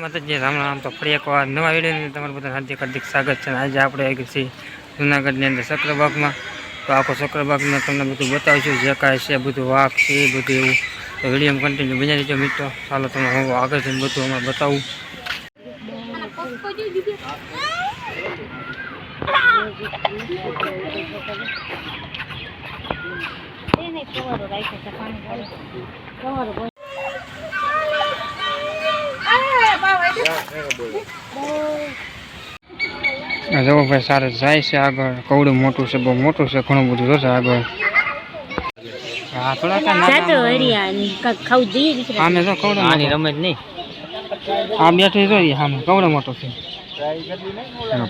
માતાજી રામ રામ। તો ફરી એકવાર નવા વિડીયોની તમારું બધા હાર્દિક હાર્દિક સ્વાગત છે। આજે આપણે આવી છીએ જૂનાગઢની અંદર સક્કરબાગમાં। તો આખો સક્કરબાગમાં તમને બધું બતાવીશું, જે કાંઈ છે બધું વાઘ છે એ બધું એવું। તો વિડીયોમાં કન્ટિન્યુ બની રહેજો મિત્રો। ચાલો તમને હું આગળ જઈને બધું અમે બતાવું। જો ભાઈ સારે જાય છે આગળ। કવડું મોટું છે, બહુ મોટું છે, ઘણું બધું જશે આગળ। હા થોડા આમે તો કવડું આની રમત નહીં, આ બેઠી જોઈએ સામે કવડો મોટો છે।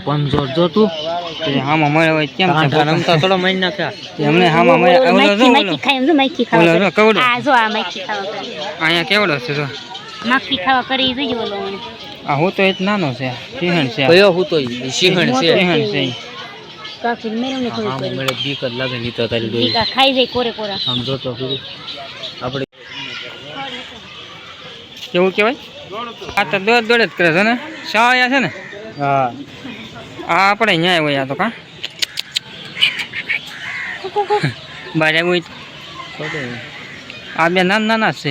પંજો જો તું આમાં મળે હોય કેમ રમતા થોડો મહિને નાખ્યા એમને આમાં મળે કવડો અહીંયા કેવડો છે જો માખી ખાવા કરી જોઈએ ઓલો આ હું તો એક નાનો છે સિંહણ છે કયો હું તો સિંહણ છે સિંહણ છે કાકી મેરે ને ખબર પડી મને બીક જ લાગે ની તો તારી દોઈ ટીકા ખાઈ જાય કોરે કોરા આમ જો તો આપણે કેવું કહેવાય આ તો દોડ દોડ જ કરે છે ને શાળા છે ને હા આ આપણે ન્યાય હોય આ તો કા બહાર આવ્યું આ બે નાના નાના છે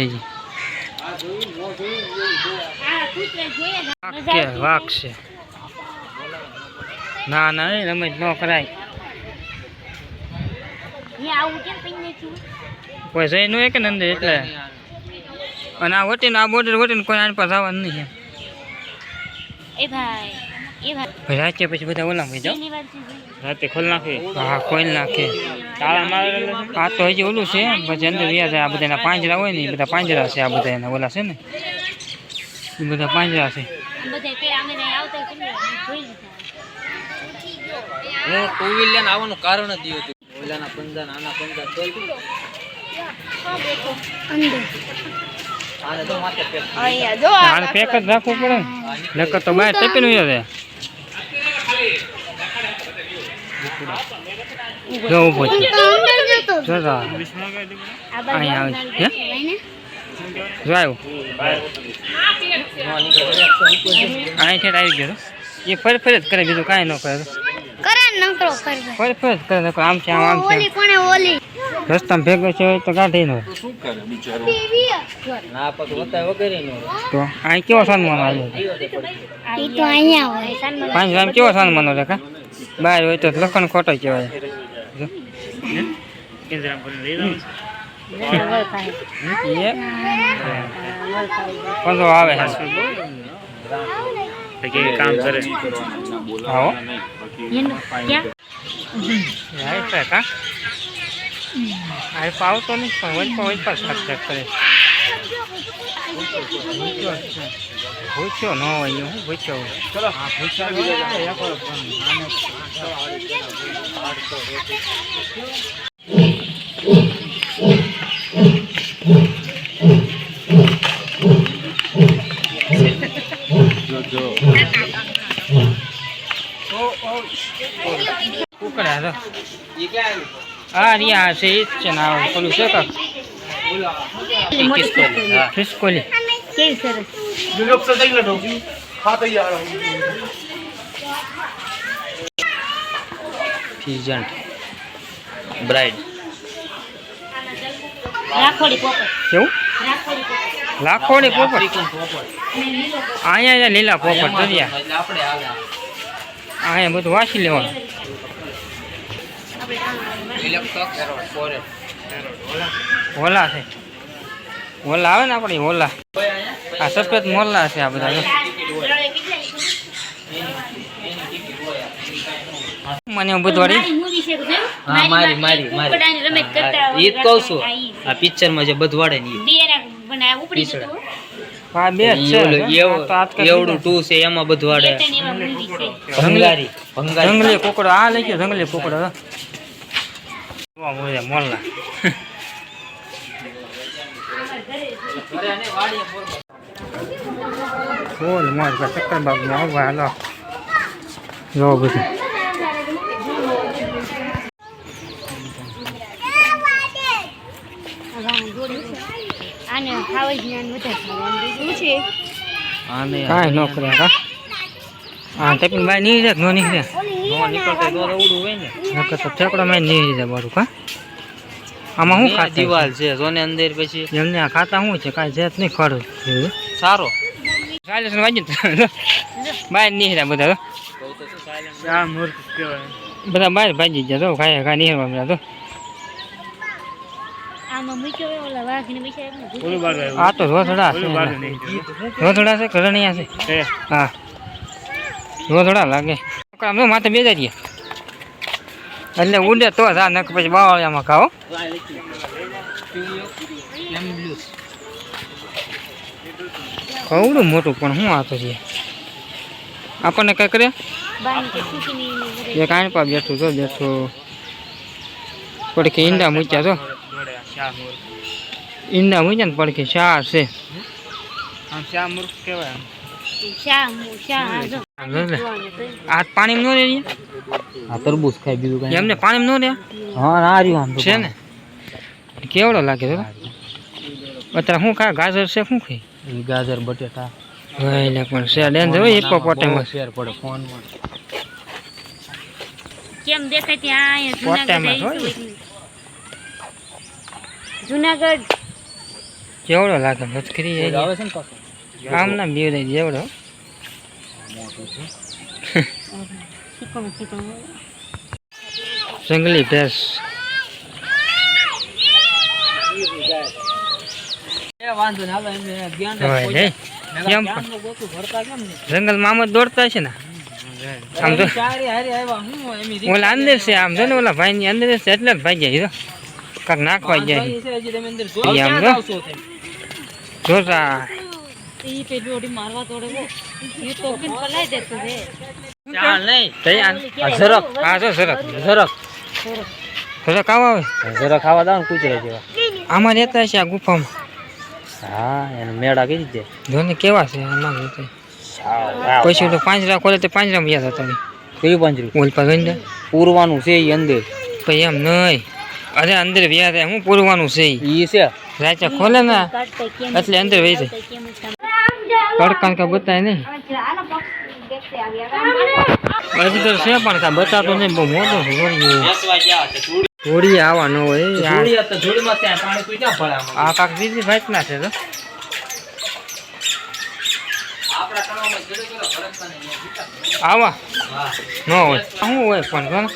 વાઘ છે ના ના રમત ન કરાય કોઈ જઈ ન કે અંદર એટલે અને આ વટીને આ બોર્ડર વટીને કોઈ આની પાસે આવવાનું નહીં રાતે પછી બધા ઓલા થઈ જાવ રાતે ખોલ નાખે હા ખોલ નાખે તાળા મારેલા આ તો હજી ઓલું છે પછી અંદર વ્યા જાય આ બધા એના પાંજરા હોય ને એ બધા પાંજરા છે આ બધા એના ઓલા છે ને એ બધા પાંજરા છે હું ટુ વ્હીલર આવવાનું કારણ જ હતું ઓલાના પંજા નાના પંજા પેક જ રાખવું પડે ને નકર તો બહાર ટપી નું જાય જો ઉભો છે અહીંયા આવે છે જો આવ્યો અહીંથી આવી ગયો એ ફરી જ કરે બીજું કાંઈ ન કરે ફરી જ કરે આમ છે આમ છે રસ્તામાં ભેગો છે તો કાઢી નો તો અહીં કેવો સન્માન આવ્યો પાંચ ગ્રામ કેવો સન્માન રેખા બહાર હોય તો લખણ ખોટો કહેવાય પંજો આવે કામ કરે આવો આ પાવતો નહીં પણ વચપા સાક્ષાત કરે ભૂખ્યો ન હોય હું ભૂખ્યો ચલો હા કુકડા હા રિયા છે એ જ છે ને પેલું છે કાક ખિસકોલી કેવી સરસ ફીજન્ટ બ્રાઇડ રાખોડી પોપટ કેવું લાખોડી પોપટ અહીંયા લીલા પોપટ દરિયા અહીંયા બધું વાંચી લેવાનું ઓલા છે ઓલા આવે ને આપણી ઓલા આ સફેદ મોરલા છે આ બધા મને બુધવારી હા મારી મારી મારી ઈ જ કહું છું આ પિક્ચર માં જે બધવાડે ને હા બે છે એવડું ટુ છે એમાં બધવાડે ભંગારી જંગલી કોકડો આ લઈ ગયો જંગલી કોકડો મોરલા બોલ મોર સક્કરબાગમાં આવવા હાલો જો બધું આને ખાવા જ્ઞાન વધારે શું છે આને કાંઈ ન કરે કા હા ટેપિંગ બાય નહીં જાય નો નીકળે નો નીકળતા તો ઉડું હોય ને નકર તો ઠેકડો માં નહીં જાય બારું કા આમાં શું ખાતા દિવાલ છે જોને અંદર પછી એમને આ ખાતા શું છે કાંઈ જેત નહીં ખરું સારો સાયલેન્સ વાગ્યું બાય નહીં રહ્યા બધા બધા બહાર ભાજી ગયા તો કાંઈ નહીં રહ્યા તો આમાં મૂક્યો હોય ઓલા વાઘને બિચારા આ તો રોથડા છે રોથડા છે કરણિયા છે હા રોથડા લાગે આમ તો માથે બે જાય એટલે ઉડે તો જા નક પછી બાવળિયામાં ખાઓ કવડું મોટું પણ શું આતો છે આપણને કઈ કરે બાની કે સુકીની એ કાંઈ પા બેઠું જો બેઠું પડખે ઈંડા મૂક્યા છો ઈંડા મૂક્યા ને પડખે શા છે આ પાણી નો રે આ તરબૂચ ખાય બીજું કઈ એમને પાણી નો રે હા આ રહ્યું આમ છે ને કેવડો લાગે છે અત્યારે શું ખાય ગાજર છે શું ખાય ગાજર બટેટા એટલે પણ છે ડેન્જર હોય હિપ્પોપોટેમસ શેર પડે ફોન માં કેમ દેખાય ત્યાં પોટેમસ હોય જુનાગઢ કેવડો લાગે મસ્કરી આવે છે ને પાછો આમ ના બીવ દઈ જેવડો જંગલી ભેંસ વાંધો ને હાલો એમને જ્ઞાન હોય લે કેમ જંગલમાં આમ જ દોડતા છે ને આમ તો ઓલા અંદર છે આમ જો ને ઓલા ભાઈ ની અંદર છે એટલે જ ભાઈ જાય કાંક નાખવા જાય આમ જોતા ઝરક હા જો ઝરક ઝરક ઝરક આવા જરા ખાવા દાવ ને કુચરા જેવા આમાં રહેતા છે આ ગુફામાં હા એને મેળા કરી દે જોને કેવા છે આમાં રહેતા પછી ઓલો પાંજરા ખોલે તો પાંજરામાં યાદ હતા કયું પાંજરું ઓલ પર ગંડા પૂરવાનું છે ઈ અંદર પછી એમ નહીં અરે અંદર વ્યા થાય હું પૂરવાનું છે ઈ છે રાચા ખોલે ને એટલે અંદર વહી જાય તડકા કા બતાય નહીં હજી તો છે પણ કા બતાતો નહીં બહુ મોટો છે થોડી આવા ન હોય આ કાક બીજી ભાઈ ના છે તો આવા ન હોય શું હોય પણ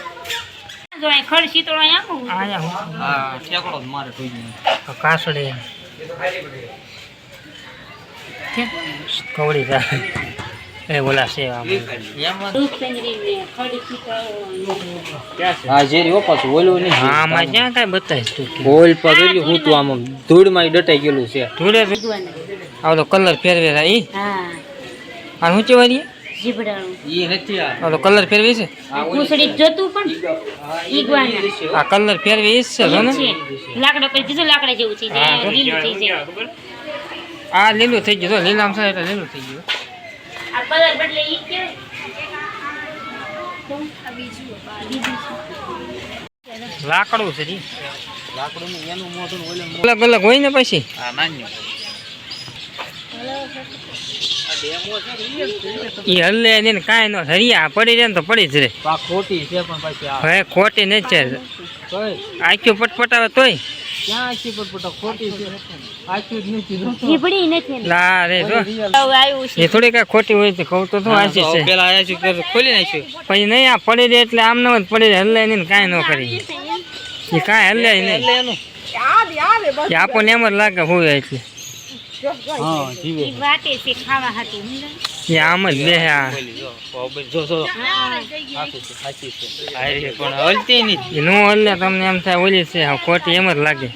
ખડ શીતળો અહીંયા કાસડી કવડી જાય એ બોલા છે હા જે રહ્યો પાછું ઓલું નહીં આમાં ક્યાં કાંઈ બતાવીશ તું બોલ પર ગયું હું તું આમ ધૂળમાં ડટાઈ ગયેલું છે ધૂળે આવતો કલર ફેરવે ઈ અને હું ચેવાય જીભડાનું ઈ નથી આવતો કલર ફેરવી છે પૂછડી જોતું પણ ઈગવાના આ કલર ફેરવી ઈ છે ને લાકડો કરી દીધું લાકડા જેવું થઈ જાય લીલું થઈ જાય આ લીલું થઈ ગયું જો લીલામ છે એટલે લીલું થઈ ગયું આ કલર બદલે ઈ કેવું લાકડું છે જી લાકડું એનું મોઢું ઓલે અલગ અલગ હોય ને પછી હા નાન્યો ઈ હલ્લે ને કાંઈ ન હરિયા પડી જાય ને તો પડી જ રે આ ખોટી છે પણ પછી આ હવે ખોટી નહીં છે કઈ આખ્યું પટપટાવે તોય ક્યાં આખી પટપટા ખોટી છે આખી જ નથી જીભડી નથી લા રે જો આવ્યું છે એ થોડી કાંઈ ખોટી હોય તો કહું તો શું આશી છે પેલા આયા છે ખોલી નાખ્યું પછી નહીં આ પડી રહે એટલે આમ ન જ પડી રહે હલ્લે નહીં કાંઈ ન કરી એ કાંઈ હલ્લે નહીં એટલે એનું એ આપણને એમ જ લાગે હોય એટલે હા જીવે ઈ વાટે છે ખાવા હાટું એ આમ જ બે આ જો જો સાચી છે આરે પણ હલતી નહીં એ નો હલ્લે તમને એમ થાય ઓલી છે ખોટી એમ જ લાગે